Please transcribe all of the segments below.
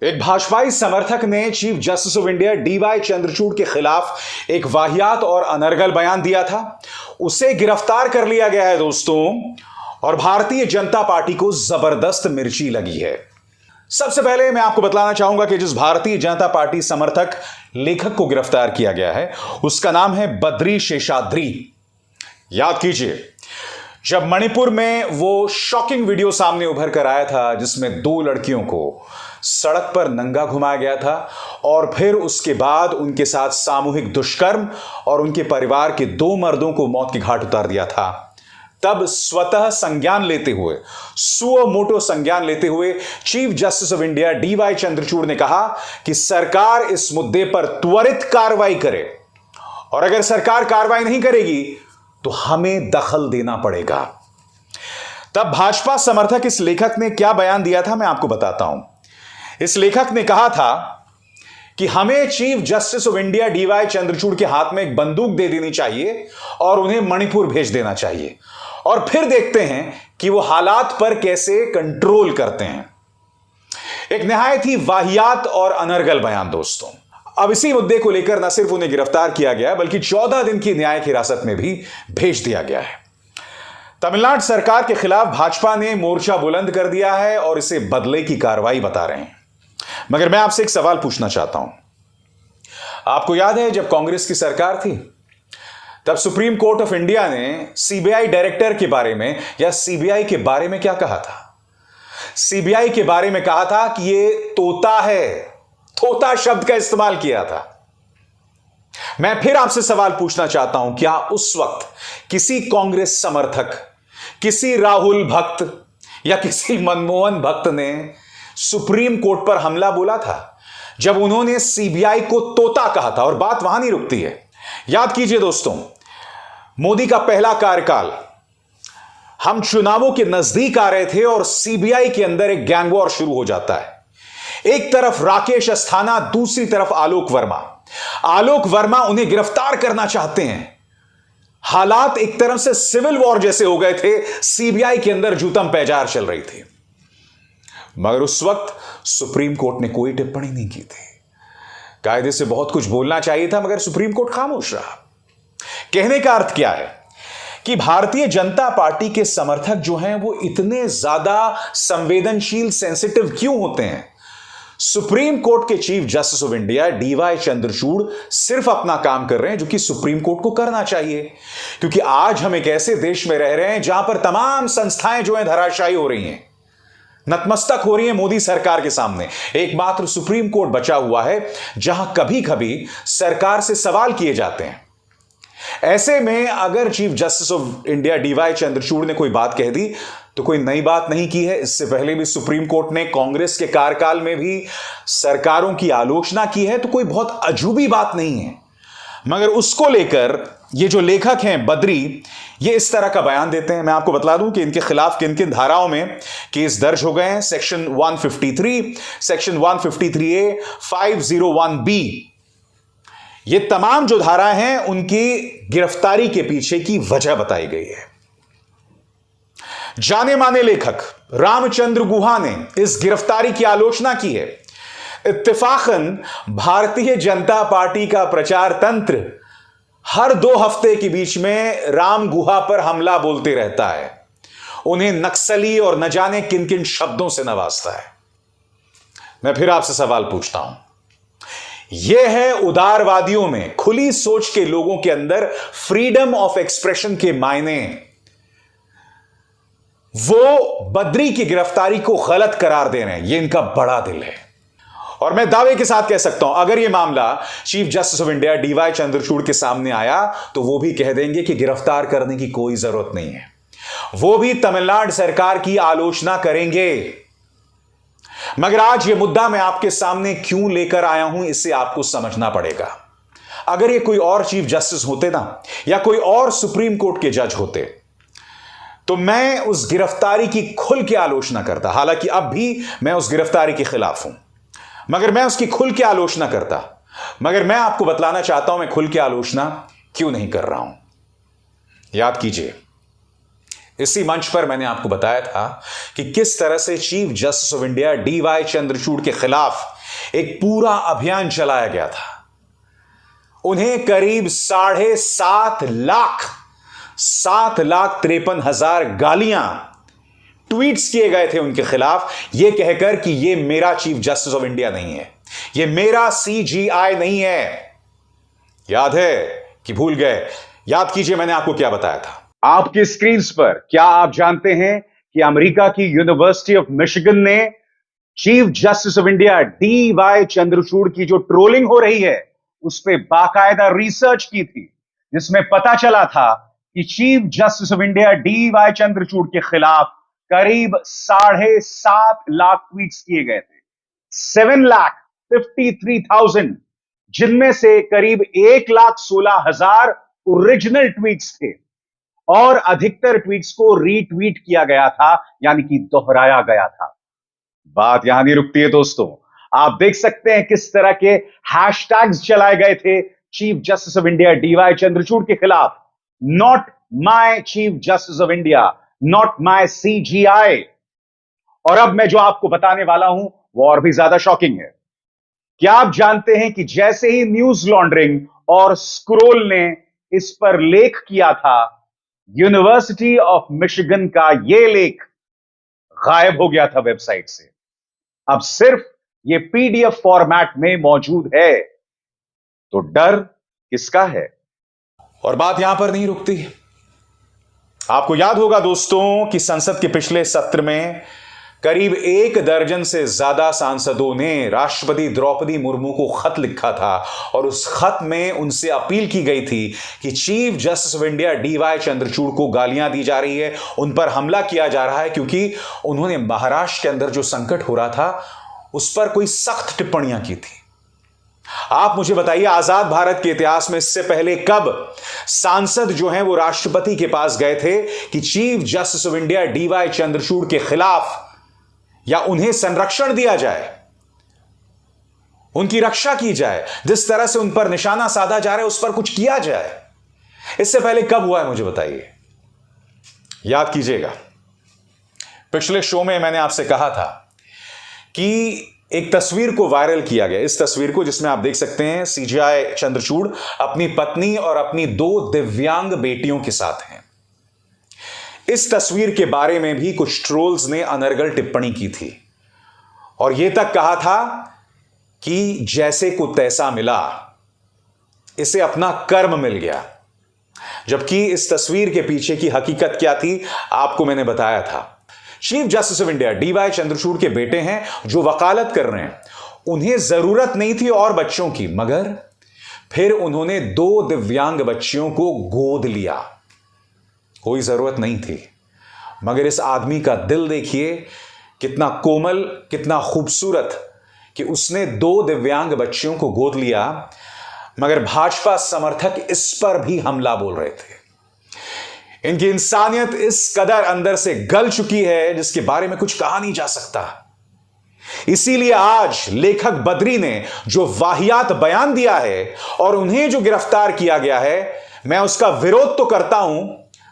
एक भाजपाई समर्थक ने Chief Justice of India DY Chandrachud के खिलाफ एक वाहियात और अनर्गल बयान दिया था। उसे गिरफ्तार कर लिया गया है दोस्तों, और भारतीय जनता पार्टी को जबरदस्त मिर्ची लगी है। सबसे पहले मैं आपको बतलाना चाहूंगा कि जिस भारतीय जनता पार्टी समर्थक लेखक को गिरफ्तार किया गया है उसका नाम है बद्री शेषाद्री। याद कीजिए, जब मणिपुर में वो शॉकिंग वीडियो सामने उभर कर आया था जिसमें दो लड़कियों को सड़क पर नंगा घुमाया गया था और फिर उसके बाद उनके साथ सामूहिक दुष्कर्म और उनके परिवार के दो मर्दों को मौत के घाट उतार दिया था, तब स्वतः संज्ञान लेते हुए, सुओ मोटो संज्ञान लेते हुए Chief Justice of India DY Chandrachud ने कहा कि सरकार इस मुद्दे पर त्वरित कार्रवाई करे, और अगर सरकार कार्रवाई नहीं करेगी तो हमें दखल देना पड़ेगा। तब भाजपा समर्थक इस लेखक ने क्या बयान दिया था मैं आपको बताता हूं। इस लेखक ने कहा था कि हमें Chief Justice of India DY Chandrachud के हाथ में एक बंदूक दे देनी चाहिए और उन्हें मणिपुर भेज देना चाहिए, और फिर देखते हैं कि वो हालात पर कैसे कंट्रोल करते हैं। एक निहायत ही वाहियात और अनर्गल बयान दोस्तों। अब इसी मुद्दे को लेकर न सिर्फ उन्हें गिरफ्तार किया गया बल्कि 14 दिन की न्यायिक हिरासत में भी भेज दिया गया है। तमिलनाडु सरकार के खिलाफ भाजपा ने मोर्चा बुलंद कर दिया है और इसे बदले की कार्रवाई बता रहे हैं। मगर मैं आपसे एक सवाल पूछना चाहता हूं। आपको याद है जब कांग्रेस की सरकार थी तब सुप्रीम कोर्ट ऑफ इंडिया ने सीबीआई डायरेक्टर के बारे में या सीबीआई के बारे में क्या कहा था? सीबीआई के बारे में कहा था कि ये तोता है, तोता शब्द का इस्तेमाल किया था। मैं फिर आपसे सवाल पूछना चाहता हूं, क्या उस वक्त किसी कांग्रेस समर्थक, किसी राहुल भक्त या किसी मनमोहन भक्त ने सुप्रीम कोर्ट पर हमला बोला था जब उन्होंने सीबीआई को तोता कहा था? और बात वहां नहीं रुकती है। याद कीजिए दोस्तों, मोदी का पहला कार्यकाल, हम चुनावों के नजदीक आ रहे थे और सीबीआई के अंदर एक गैंग वॉर शुरू हो जाता है। एक तरफ राकेश अस्थाना, दूसरी तरफ आलोक वर्मा। आलोक वर्मा उन्हें गिरफ्तार करना चाहते हैं। हालात एक तरफ से सिविल वॉर जैसे हो गए थे, सीबीआई के अंदर जूतम पैजार चल रही थी। मगर उस वक्त सुप्रीम कोर्ट ने कोई टिप्पणी नहीं की थी। कायदे से बहुत कुछ बोलना चाहिए था मगर सुप्रीम कोर्ट खामोश रहा। कहने का अर्थ क्या है कि भारतीय जनता पार्टी के समर्थक जो हैं वो इतने ज्यादा संवेदनशील, सेंसिटिव क्यों होते हैं? सुप्रीम कोर्ट के Chief Justice of India DY Chandrachud सिर्फ अपना काम कर रहे हैं जो कि सुप्रीम कोर्ट को करना चाहिए, क्योंकि आज हम एक ऐसे देश में रह रहे हैं जहां पर तमाम संस्थाएं जो हैं धराशायी हो रही हैं, नतमस्तक हो रही है मोदी सरकार के सामने। एकमात्र सुप्रीम कोर्ट बचा हुआ है जहां कभी कभी सरकार से सवाल किए जाते हैं। ऐसे में अगर Chief Justice of India DY Chandrachud ने कोई बात कह दी तो कोई नई बात नहीं की है। इससे पहले भी सुप्रीम कोर्ट ने कांग्रेस के कार्यकाल में भी सरकारों की आलोचना की है, तो कोई बहुत अजूबी बात नहीं है। मगर उसको लेकर ये जो लेखक हैं बद्री, ये इस तरह का बयान देते हैं। मैं आपको बतला दूं कि इनके खिलाफ किन किन धाराओं में केस दर्ज हो गए हैं। सेक्शन 153, सेक्शन 153A, 501B, ये तमाम जो धाराएं हैं उनकी गिरफ्तारी के पीछे की वजह बताई गई है। जाने माने लेखक रामचंद्र गुहा ने इस गिरफ्तारी की आलोचना की है। इत्तेफाकन भारतीय जनता पार्टी का प्रचार तंत्र हर 2 हफ्ते के बीच में राम गुहा पर हमला बोलते रहता है, उन्हें नक्सली और न जाने किन किन शब्दों से नवाजता है। मैं फिर आपसे सवाल पूछता हूं, यह है उदारवादियों में, खुली सोच के लोगों के अंदर फ्रीडम ऑफ एक्सप्रेशन के मायने। वो बद्री की गिरफ्तारी को गलत करार दे रहे हैं, यह इनका बड़ा दिल है। और मैं दावे के साथ कह सकता हूं अगर यह मामला Chief Justice of India DY Chandrachud के सामने आया तो वो भी कह देंगे कि गिरफ्तार करने की कोई जरूरत नहीं है। वो भी तमिलनाडु सरकार की आलोचना करेंगे। मगर आज यह मुद्दा मैं आपके सामने क्यों लेकर आया हूं, इसे आपको समझना पड़ेगा। अगर ये कोई और चीफ जस्टिस होते ना, या कोई और सुप्रीम कोर्ट के जज होते, तो मैं उस गिरफ्तारी की खुल के आलोचना करता। हालांकि अब भी मैं उस गिरफ्तारी के खिलाफ हूं, मगर मैं उसकी खुल के आलोचना करता। मगर मैं आपको बतलाना चाहता हूं मैं खुल के आलोचना क्यों नहीं कर रहा हूं। याद कीजिए, इसी मंच पर मैंने आपको बताया था कि किस तरह से Chief Justice of India DY Chandrachud के खिलाफ एक पूरा अभियान चलाया गया था। उन्हें करीब 7,53,000 गालियां, ट्वीट्स किए गए थे उनके खिलाफ, यह कहकर कि यह मेरा चीफ जस्टिस ऑफ इंडिया नहीं है, यह मेरा सीजीआई नहीं है। याद है कि भूल गए? याद कीजिए मैंने आपको क्या बताया था। आपकी स्क्रीन पर क्या आप जानते हैं कि अमेरिका की यूनिवर्सिटी ऑफ मिशिगन ने Chief Justice of India DY Chandrachud की जो ट्रोलिंग हो रही है उस पर बाकायदा रिसर्च की थी, जिसमें पता चला था कि Chief Justice of India DY Chandrachud के खिलाफ करीब 7.5 लाख ट्वीट्स किए गए थे, 7,53,000, जिनमें से करीब 1,16,000 ओरिजिनल ट्वीट्स थे और अधिकतर ट्वीट्स को रीट्वीट किया गया था, यानी कि दोहराया गया था। बात यहां नहीं रुकती है दोस्तों, आप देख सकते हैं किस तरह के हैशटैग्स चलाए गए थे Chief Justice of India DY Chandrachud के खिलाफ। Not my Chief Justice of India, not my CJI. और अब मैं जो आपको बताने वाला हूं वो और भी ज्यादा शॉकिंग है। क्या आप जानते हैं कि जैसे ही न्यूज लॉन्ड्रिंग और स्क्रोल ने इस पर लेख किया था, यूनिवर्सिटी ऑफ मिशिगन का यह लेख गायब हो गया था वेबसाइट से। अब सिर्फ यह पीडीएफ फॉर्मेट में मौजूद है। तो डर किसका है? और बात यहां पर नहीं रुकती। आपको याद होगा दोस्तों कि संसद के पिछले सत्र में करीब 1 दर्जन से ज्यादा सांसदों ने राष्ट्रपति द्रौपदी मुर्मू को खत लिखा था और उस खत में उनसे अपील की गई थी कि Chief Justice of India DY Chandrachud को गालियां दी जा रही है, उन पर हमला किया जा रहा है, क्योंकि उन्होंने महाराष्ट्र के अंदर जो संकट हो रहा था उस पर कोई सख्त टिप्पणियां की थी। आप मुझे बताइए, आजाद भारत के इतिहास में इससे पहले कब सांसद जो हैं वो राष्ट्रपति के पास गए थे कि Chief Justice of India DY Chandrachud के खिलाफ या उन्हें संरक्षण दिया जाए, उनकी रक्षा की जाए, जिस तरह से उन पर निशाना साधा जा रहा है उस पर कुछ किया जाए? इससे पहले कब हुआ है मुझे बताइए, याद कीजिएगा। पिछले शो में मैंने आपसे कहा था कि एक तस्वीर को वायरल किया गया, इस तस्वीर को जिसमें आप देख सकते हैं सीजीआई चंद्रचूड़ अपनी पत्नी और अपनी 2 दिव्यांग बेटियों के साथ हैं। इस तस्वीर के बारे में भी कुछ ट्रोल्स ने अनर्गल टिप्पणी की थी और यह तक कहा था कि जैसे को तैसा मिला, इसे अपना कर्म मिल गया। जबकि इस तस्वीर के पीछे की हकीकत क्या थी आपको मैंने बताया था। Chief Justice of India DY Chandrachud के बेटे हैं जो वकालत कर रहे हैं, उन्हें जरूरत नहीं थी और बच्चों की, मगर फिर उन्होंने 2 दिव्यांग बच्चियों को गोद लिया। कोई जरूरत नहीं थी, मगर इस आदमी का दिल देखिए कितना कोमल, कितना खूबसूरत कि उसने 2 दिव्यांग बच्चियों को गोद लिया। मगर भाजपा समर्थक इस पर भी हमला बोल रहे थे। इनकी इंसानियत इस कदर अंदर से गल चुकी है जिसके बारे में कुछ कहा नहीं जा सकता। इसीलिए आज लेखक बद्री ने जो वाहियात बयान दिया है और उन्हें जो गिरफ्तार किया गया है, मैं उसका विरोध तो करता हूं,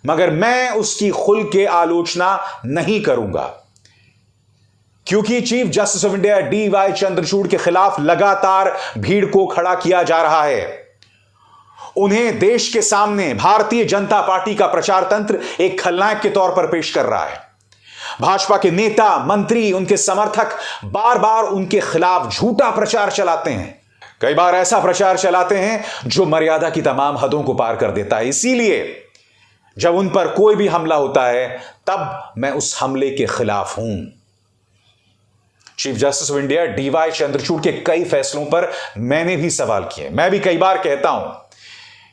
मगर मैं उसकी खुल के आलोचना नहीं करूंगा, क्योंकि Chief Justice of India DY Chandrachud के खिलाफ लगातार भीड़ को खड़ा किया जा रहा है। उन्हें देश के सामने भारतीय जनता पार्टी का प्रचार तंत्र एक खलनायक के तौर पर पेश कर रहा है। भाजपा के नेता, मंत्री, उनके समर्थक बार बार उनके खिलाफ झूठा प्रचार चलाते हैं। कई बार ऐसा प्रचार चलाते हैं जो मर्यादा की तमाम हदों को पार कर देता है। इसीलिए जब उन पर कोई भी हमला होता है तब मैं उस हमले के खिलाफ हूं। Chief Justice of India DY Chandrachud के कई फैसलों पर मैंने भी सवाल किए। मैं भी कई बार कहता हूं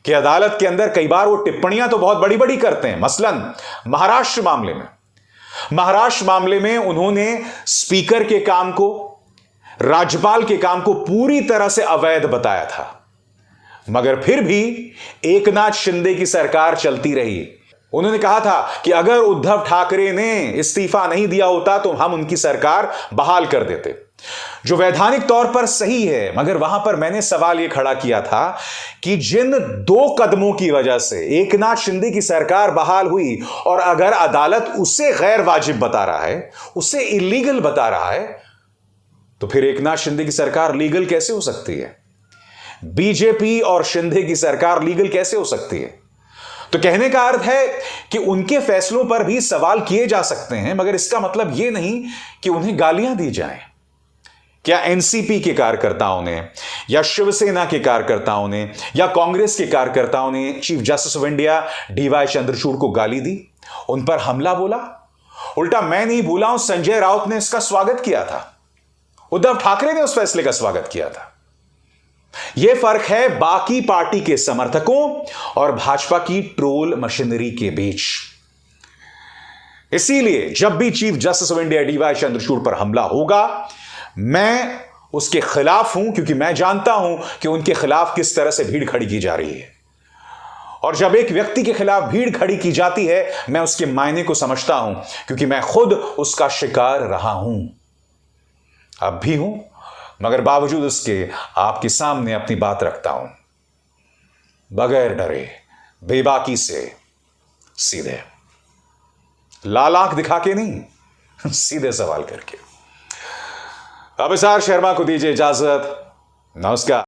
कि अदालत के अंदर कई बार वो टिप्पणियां तो बहुत बड़ी बड़ी करते हैं। मसलन महाराष्ट्र मामले में उन्होंने स्पीकर के काम को, राज्यपाल के काम को पूरी तरह से अवैध बताया था, मगर फिर भी एकनाथ शिंदे की सरकार चलती रही। उन्होंने कहा था कि अगर उद्धव ठाकरे ने इस्तीफा नहीं दिया होता तो हम उनकी सरकार बहाल कर देते। जो वैधानिक तौर पर सही है, मगर वहां पर मैंने सवाल यह खड़ा किया था कि जिन 2 कदमों की वजह से एकनाथ शिंदे की सरकार बहाल हुई और अगर अदालत उसे गैर वाजिब बता रहा है, उसे इलीगल बता रहा है, तो फिर एकनाथ शिंदे की सरकार लीगल कैसे हो सकती है? बीजेपी और शिंदे की सरकार लीगल कैसे हो सकती है? तो कहने का अर्थ है कि उनके फैसलों पर भी सवाल किए जा सकते हैं, मगर इसका मतलब यह नहीं कि उन्हें गालियां दी जाएं। क्या एनसीपी के कार्यकर्ताओं ने या शिवसेना के कार्यकर्ताओं ने या कांग्रेस के कार्यकर्ताओं ने Chief Justice of India DY Chandrachud को गाली दी, उन पर हमला बोला? उल्टा मैं नहीं भूला हूं, संजय राउत ने इसका स्वागत किया था, उद्धव ठाकरे ने उस फैसले का स्वागत किया था। यह फर्क है बाकी पार्टी के समर्थकों और भाजपा की ट्रोल मशीनरी के बीच। इसीलिए जब भी Chief Justice of India DY Chandrachud पर हमला होगा, मैं उसके खिलाफ हूं, क्योंकि मैं जानता हूं कि उनके खिलाफ किस तरह से भीड़ खड़ी की जा रही है। और जब एक व्यक्ति के खिलाफ भीड़ खड़ी की जाती है, मैं उसके मायने को समझता हूं, क्योंकि मैं खुद उसका शिकार रहा हूं, अब भी हूं, मगर बावजूद उसके आपके सामने अपनी बात रखता हूं, बगैर डरे, बेबाकी से, सीधे, लाल आंख दिखा के नहीं, सीधे सवाल करके। अभिसार शर्मा को दीजिए इजाजत। नमस्कार।